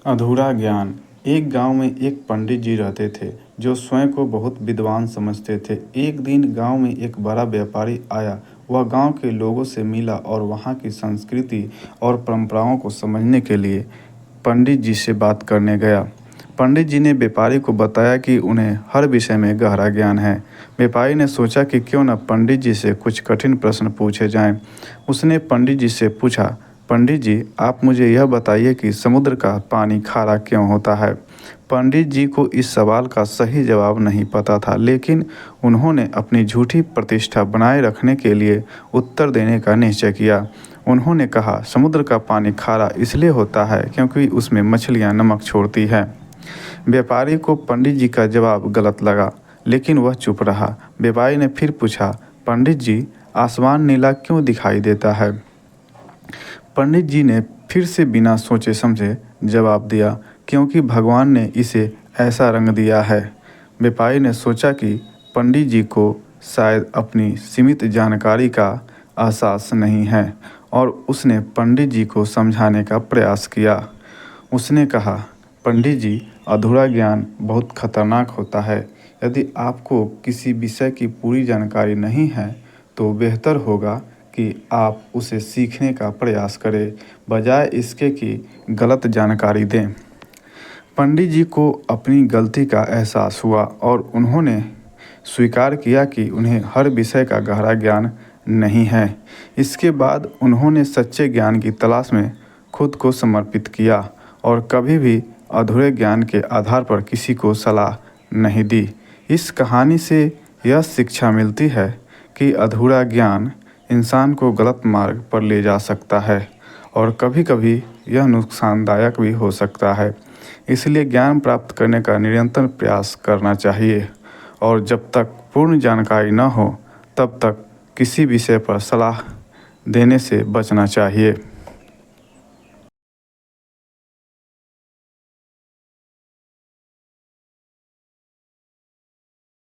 अधूरा ज्ञान। एक गांव में एक पंडित जी रहते थे जो स्वयं को बहुत विद्वान समझते थे। एक दिन गांव में एक बड़ा व्यापारी आया। वह गांव के लोगों से मिला और वहां की संस्कृति और परंपराओं को समझने के लिए पंडित जी से बात करने गया। पंडित जी ने व्यापारी को बताया कि उन्हें हर विषय में गहरा ज्ञान है। व्यापारी ने सोचा कि क्यों न पंडित जी से कुछ कठिन प्रश्न पूछे जाएं। उसने पंडित जी से पूछा, पंडित जी, आप मुझे यह बताइए कि समुद्र का पानी खारा क्यों होता है। पंडित जी को इस सवाल का सही जवाब नहीं पता था, लेकिन उन्होंने अपनी झूठी प्रतिष्ठा बनाए रखने के लिए उत्तर देने का निश्चय किया। उन्होंने कहा, समुद्र का पानी खारा इसलिए होता है क्योंकि उसमें मछलियां नमक छोड़ती हैं। व्यापारी को पंडित जी का जवाब गलत लगा, लेकिन वह चुप रहा। व्यापारी ने फिर पूछा, पंडित जी, आसमान नीला क्यों दिखाई देता है। पंडित जी ने फिर से बिना सोचे समझे जवाब दिया, क्योंकि भगवान ने इसे ऐसा रंग दिया है। व्यापारी ने सोचा कि पंडित जी को शायद अपनी सीमित जानकारी का एहसास नहीं है, और उसने पंडित जी को समझाने का प्रयास किया। उसने कहा, पंडित जी, अधूरा ज्ञान बहुत खतरनाक होता है। यदि आपको किसी विषय की पूरी जानकारी नहीं है तो बेहतर होगा कि आप उसे सीखने का प्रयास करें, बजाय इसके कि गलत जानकारी दें। पंडित जी को अपनी गलती का एहसास हुआ और उन्होंने स्वीकार किया कि उन्हें हर विषय का गहरा ज्ञान नहीं है। इसके बाद उन्होंने सच्चे ज्ञान की तलाश में खुद को समर्पित किया और कभी भी अधूरे ज्ञान के आधार पर किसी को सलाह नहीं दी। इस कहानी से यह शिक्षा मिलती है कि अधूरा ज्ञान इंसान को गलत मार्ग पर ले जा सकता है और कभी-कभी यह नुकसानदायक भी हो सकता है। इसलिए ज्ञान प्राप्त करने का निरंतर प्रयास करना चाहिए, और जब तक पूर्ण जानकारी न हो तब तक किसी विषय पर सलाह देने से बचना चाहिए।